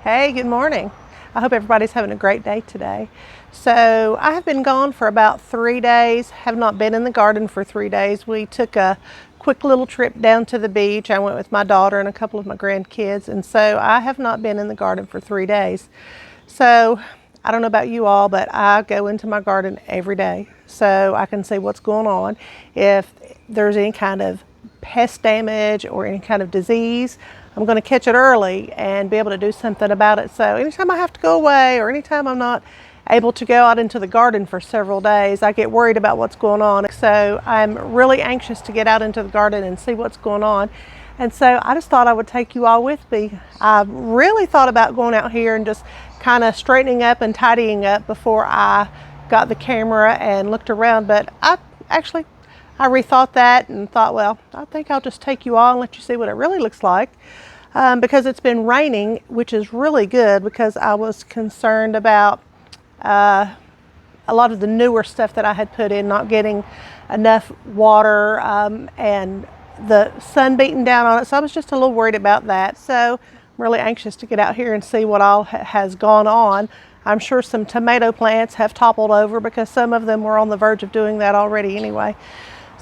Hey, good morning. I hope everybody's having a great day today. So I have been gone for about 3 days, have not been in the garden for 3 days. We took a quick little trip down to the beach. I went with my daughter and a couple of my grandkids, and so I have not been in the garden for 3 days. So I don't know about you all, but I go into my garden every day so I can see what's going on. If there's any kind of pest damage or any kind of disease, I'm going to catch it early and be able to do something about it. So anytime I have to go away or anytime I'm not able to go out into the garden for several days, I get worried about what's going on. So I'm really anxious to get out into the garden and see what's going on. And so I just thought I would take you all with me. I really thought about going out here and just kind of straightening up and tidying up before I got the camera and looked around, but I rethought that and thought, well, I think I'll just take you all and let you see what it really looks like. Because it's been raining, which is really good because I was concerned about a lot of the newer stuff that I had put in not getting enough water and the sun beating down on it. So I was just a little worried about that. So I'm really anxious to get out here and see what all has gone on. I'm sure some tomato plants have toppled over because some of them were on the verge of doing that already anyway.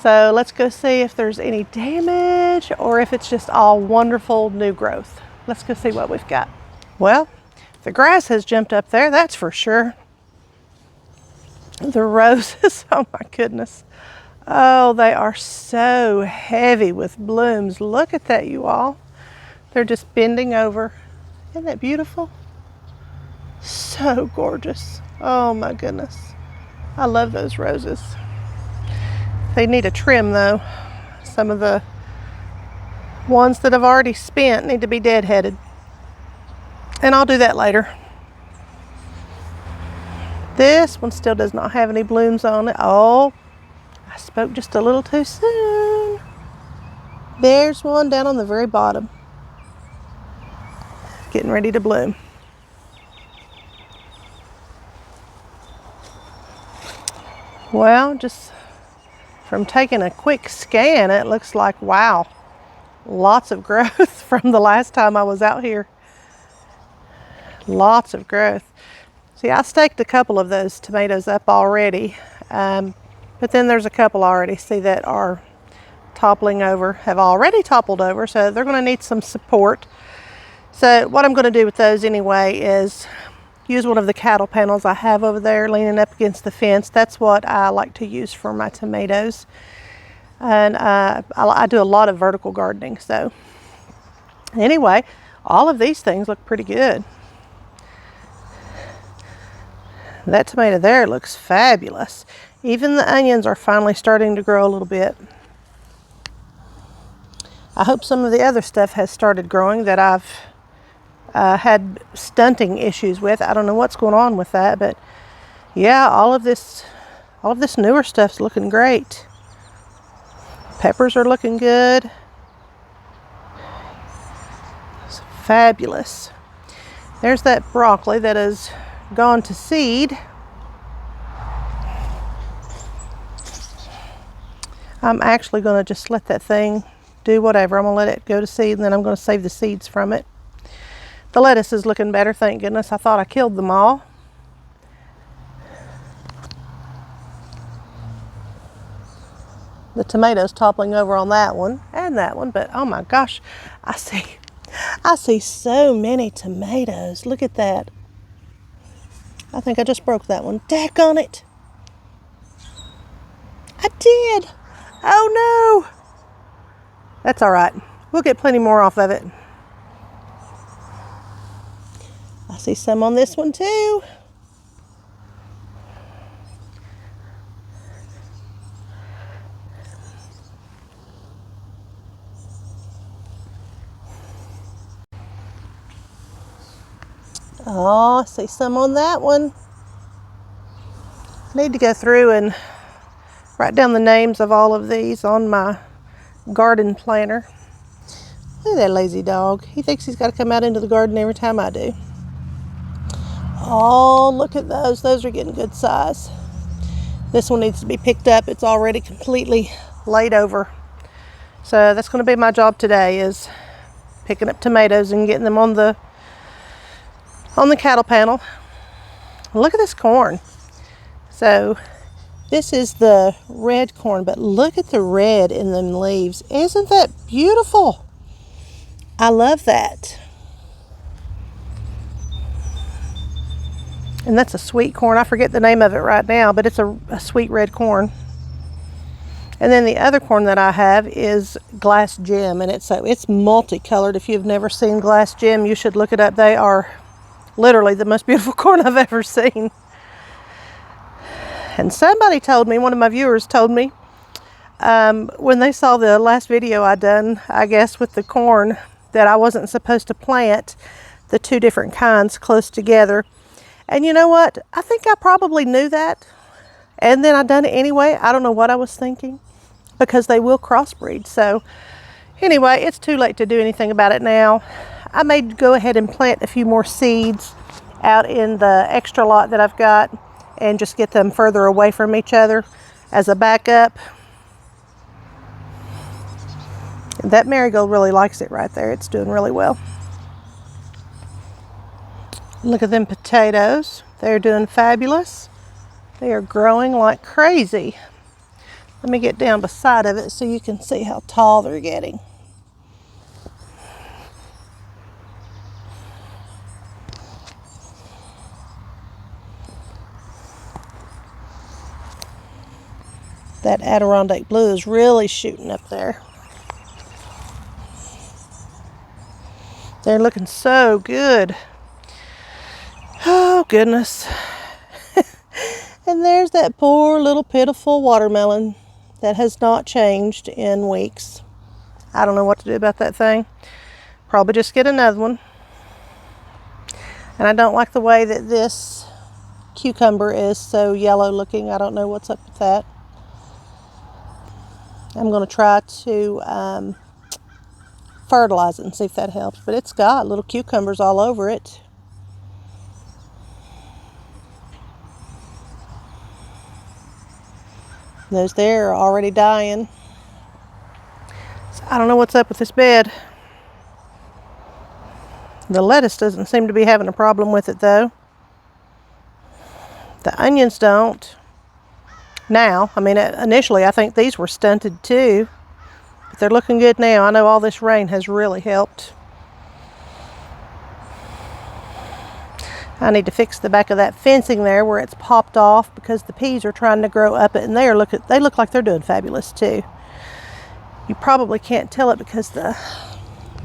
So let's go see if there's any damage or if it's just all wonderful new growth. Let's go see what we've got. Well, the grass has jumped up there, that's for sure. The roses, oh my goodness. Oh, they are so heavy with blooms. Look at that, you all. They're just bending over. Isn't that beautiful? So gorgeous. Oh my goodness. I love those roses. They need a trim though. Some of the ones that I've already spent need to be deadheaded. And I'll do that later. This one still does not have any blooms on it. Oh, I spoke just a little too soon. There's one down on the very bottom. Getting ready to bloom. Well, just from taking a quick scan, it looks like, wow, lots of growth from the last time I was out here. Lots of growth. See, I staked a couple of those tomatoes up already, but then there's a couple already, see, that are toppling over, have already toppled over, so they're going to need some support. So what I'm going to do with those anyway is use one of the cattle panels I have over there leaning up against the fence. That's what I like to use for my tomatoes. And I do a lot of vertical gardening. So anyway, all of these things look pretty good. That tomato there looks fabulous. Even the onions are finally starting to grow a little bit. I hope some of the other stuff has started growing that I've had stunting issues with. I don't know what's going on with that, but yeah, all of this newer stuff's looking great. Peppers are looking good. It's fabulous. There's that broccoli that has gone to seed. I'm actually going to just let that thing do whatever. I'm going to let it go to seed, and then I'm going to save the seeds from it. The lettuce is looking better, thank goodness. I thought I killed them all. The tomatoes toppling over on that one and that one, but oh my gosh, I see so many tomatoes. Look at that. I think I just broke that one. Daggone it. I did. Oh no. That's all right. We'll get plenty more off of it. I see some on this one too. Oh, I see some on that one. I need to go through and write down the names of all of these on my garden planner. Look at that lazy dog. He thinks he's got to come out into the garden every time I do. Oh, look at those. Those are getting good size. This one needs to be picked up. It's already completely laid over. So that's going to be my job today, is picking up tomatoes and getting them on the on the cattle panel. Look at this corn. So this is the red corn, but look at the red in them leaves. Isn't that beautiful? I love that. And that's a sweet corn. I forget the name of it right now, but it's a sweet red corn. And then the other corn that I have is glass gem, and it's multicolored. If you've never seen glass gem, you should look it up. They are literally the most beautiful corn I've ever seen. And somebody told me, one of my viewers told me, when they saw the last video I done, I guess with the corn, that I wasn't supposed to plant the two different kinds close together. And you know what? I think I probably knew that. And then I done it anyway. I don't know what I was thinking, because they will crossbreed. So anyway, it's too late to do anything about it now. I may go ahead and plant a few more seeds out in the extra lot that I've got and just get them further away from each other as a backup. That marigold really likes it right there. It's doing really well. Look at them potatoes. They're doing fabulous. They are growing like crazy. Let me get down beside of it so you can see how tall they're getting. That Adirondack blue is really shooting up there. They're looking so good. Oh, goodness. And there's that poor little pitiful watermelon that has not changed in weeks. I don't know what to do about that thing. Probably just get another one. And I don't like the way that this cucumber is so yellow looking. I don't know what's up with that. I'm going to try to fertilize it and see if that helps. But it's got little cucumbers all over it. Those there are already dying. So I don't know what's up with this bed. The lettuce doesn't seem to be having a problem with it though. The onions don't. Now, I mean, initially I think these were stunted too, but they're looking good now. I know all this rain has really helped. I need to fix the back of that fencing there where it's popped off, because the peas are trying to grow up it, and they look like they're doing fabulous too. You probably can't tell it because the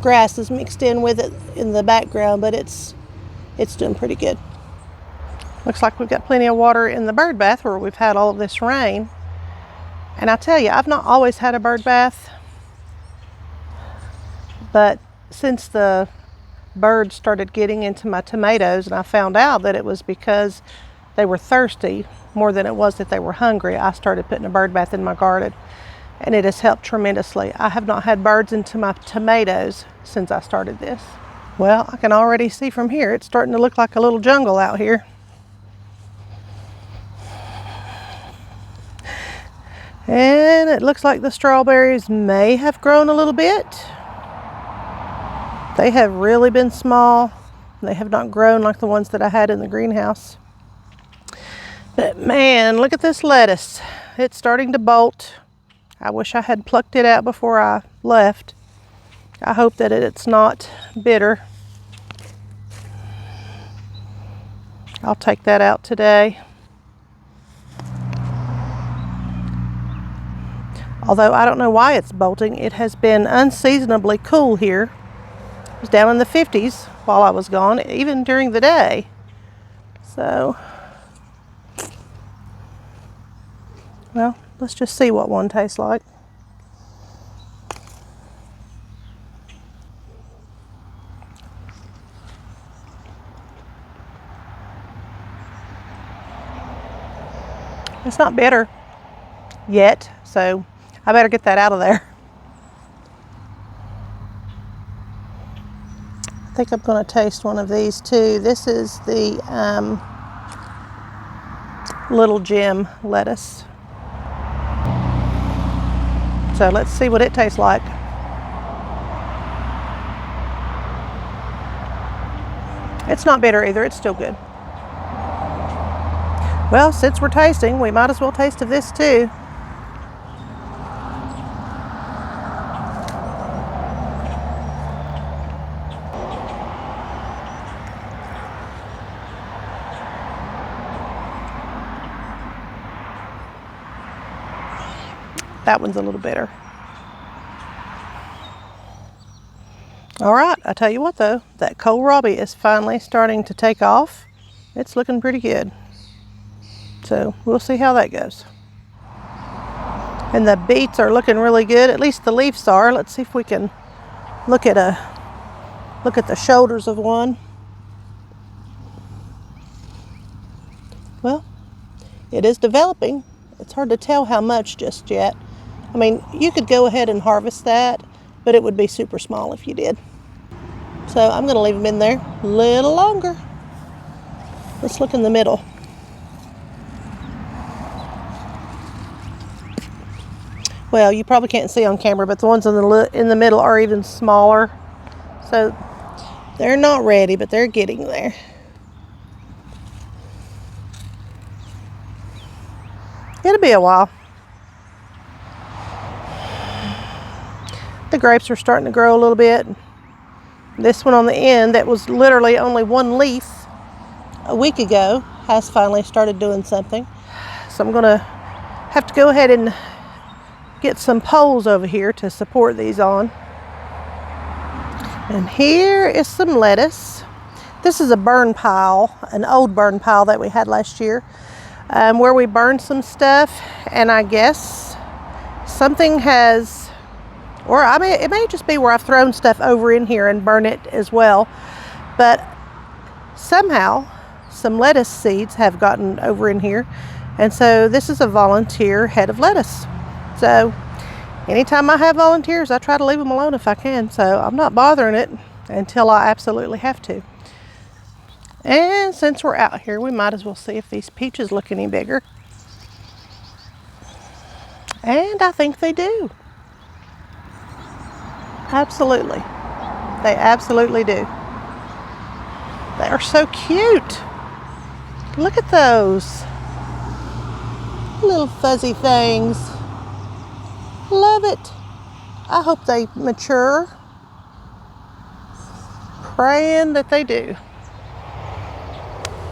grass is mixed in with it in the background, but it's doing pretty good. Looks like we've got plenty of water in the bird bath where we've had all of this rain. And I tell you, I've not always had a bird bath, but since the birds started getting into my tomatoes and I found out that it was because they were thirsty more than it was that they were hungry, I started putting a bird bath in my garden, and it has helped tremendously. I have not had birds into my tomatoes since I started this. Well, I can already see from here it's starting to look like a little jungle out here. And it looks like the strawberries may have grown a little bit. They have really been small. They have not grown like the ones that I had in the greenhouse. But man, look at this lettuce. It's starting to bolt. I wish I had plucked it out before I left. I hope that it's not bitter. I'll take that out today. Although I don't know why it's bolting. It has been unseasonably cool here. It was down in the 50s while I was gone, even during the day. So, well, let's just see what one tastes like. It's not bitter yet, so I better get that out of there. I think I'm going to taste one of these too. This is the little gem lettuce. So let's see what it tastes like. It's not bitter either, it's still good. Well, since we're tasting, we might as well taste of this too. That one's a little bitter. All right, I tell you what though, that kohlrabi is finally starting to take off. It's looking pretty good. So we'll see how that goes. And the beets are looking really good, at least the leaves are. Let's see if we can look at the shoulders of one. Well, it is developing. It's hard to tell how much just yet. I mean, you could go ahead and harvest that, but it would be super small if you did. So I'm going to leave them in there a little longer. Let's look in the middle. Well, you probably can't see on camera, but the ones in the middle are even smaller. So they're not ready, but they're getting there. It'll be a while. The grapes are starting to grow a little bit. This one on the end that was literally only one leaf a week ago has finally started doing something. So I'm gonna have to go ahead and get some poles over here to support these on. And here is some lettuce. This is a burn pile, an old burn pile that we had last year, where we burned some stuff, and I guess something has, or I mean, it may just be where I've thrown stuff over in here and burn it as well, but somehow some lettuce seeds have gotten over in here, and so this is a volunteer head of lettuce. So anytime I have volunteers, I try to leave them alone if I can, so I'm not bothering it until I absolutely have to. And since we're out here, we might as well see if these peaches look any bigger. And I think they do. Absolutely. They absolutely do. They are so cute. Look at those little fuzzy things. Love it. I hope they mature. Praying that they do.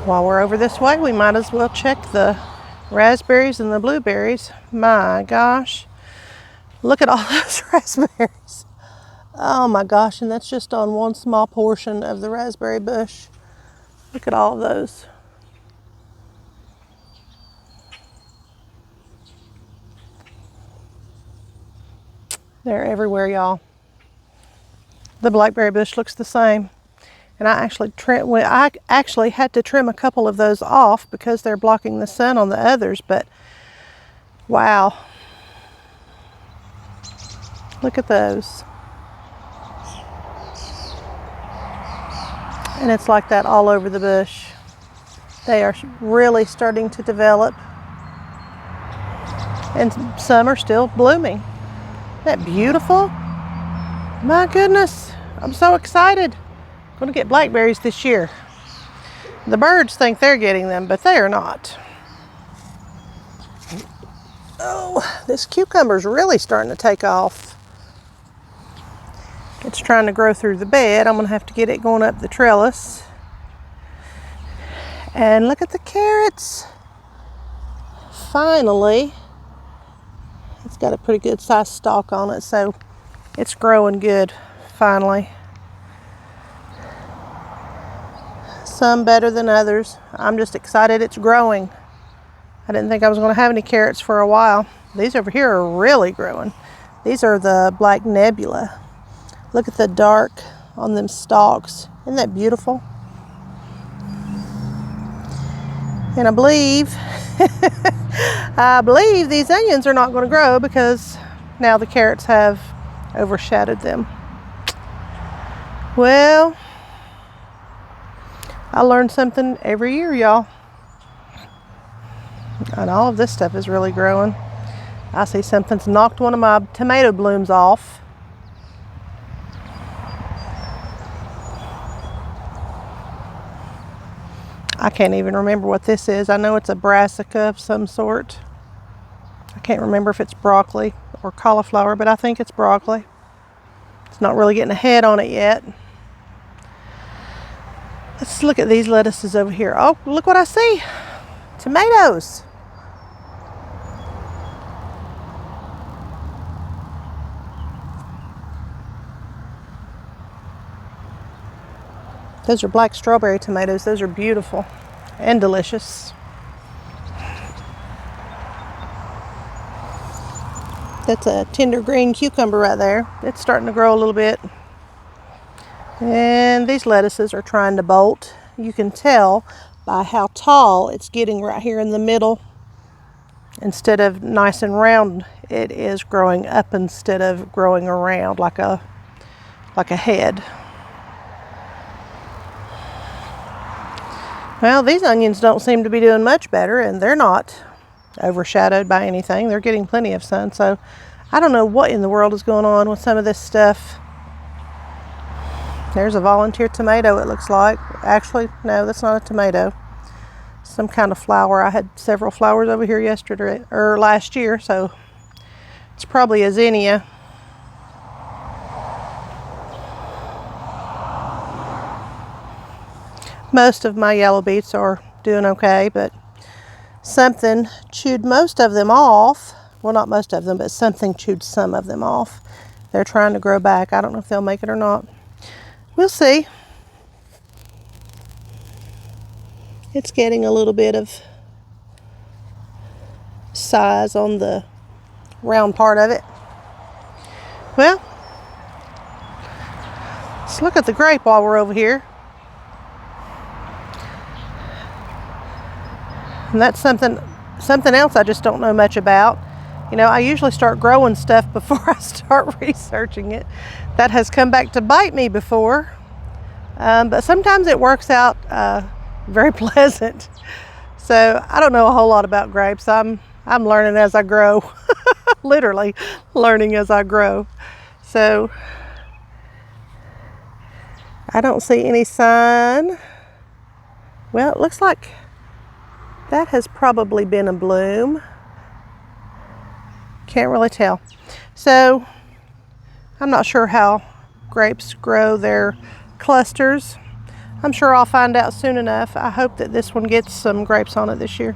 While we're over this way, we might as well check the raspberries and the blueberries. My gosh. Look at all those raspberries. Oh my gosh, and that's just on one small portion of the raspberry bush. Look at all of those. They're everywhere, y'all. The blackberry bush looks the same. And I actually had to trim a couple of those off because they're blocking the sun on the others, but wow. Look at those. And it's like that all over the bush. They are really starting to develop. And some are still blooming. Isn't that beautiful? My goodness, I'm so excited. I'm going to get blackberries this year. The birds think they're getting them, but they are not. Oh, this cucumber's really starting to take off. It's trying to grow through the bed. I'm going to have to get it going up the trellis. And look at the carrots. Finally, it's got a pretty good sized stalk on it, so it's growing good, finally. Some better than others. I'm just excited it's growing. I didn't think I was going to have any carrots for a while. These over here are really growing. These are the black nebula. Look at the dark on them stalks. Isn't that beautiful? And I believe these onions are not going to grow because now the carrots have overshadowed them. Well, I learn something every year, y'all. And all of this stuff is really growing. I see something's knocked one of my tomato blooms off. I can't even remember what this is. I know it's a brassica of some sort. I can't remember if it's broccoli or cauliflower, but I think it's broccoli. It's not really getting a head on it yet. Let's look at these lettuces over here. Oh, look what I see. Tomatoes. Those are black strawberry tomatoes. Those are beautiful and delicious. That's a tender green cucumber right there. It's starting to grow a little bit. And these lettuces are trying to bolt. You can tell by how tall it's getting right here in the middle. Instead of nice and round, it is growing up instead of growing around like a head. Well, these onions don't seem to be doing much better, and they're not overshadowed by anything. They're getting plenty of sun, so I don't know what in the world is going on with some of this stuff. There's a volunteer tomato, it looks like. Actually, no, that's not a tomato. Some kind of flower. I had several flowers over here yesterday, or last year, so it's probably a zinnia. Most of my yellow beets are doing okay, but something chewed most of them off. Well, not most of them, but something chewed some of them off. They're trying to grow back. I don't know if they'll make it or not. We'll see. It's getting a little bit of size on the round part of it. Well, let's look at the grape while we're over here. And that's something else I just don't know much about. You know, I usually start growing stuff before I start researching it. That has come back to bite me before. But sometimes it works out very pleasant. So I don't know a whole lot about grapes. I'm learning as I grow. Literally learning as I grow. So I don't see any sign. Well, it looks like that has probably been a bloom. Can't really tell. So I'm not sure how grapes grow their clusters. I'm sure I'll find out soon enough. I hope that this one gets some grapes on it this year.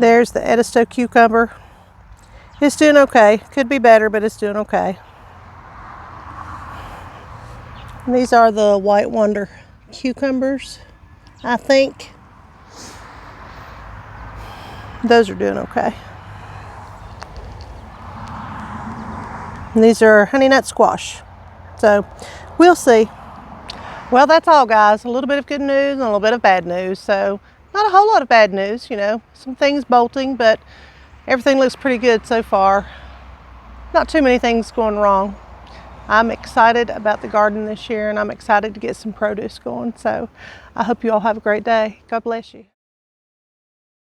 There's the Edisto cucumber. It's doing okay. Could be better, but it's doing okay. And these are the White Wonder cucumbers, I think. Those are doing okay. And these are honey nut squash. So we'll see. Well, that's all, guys. A little bit of good news and a little bit of bad news. So not a whole lot of bad news, you know, some things bolting, but everything looks pretty good so far. Not too many things going wrong. I'm excited about the garden this year, and I'm excited to get some produce going. So I hope you all have a great day. God bless you.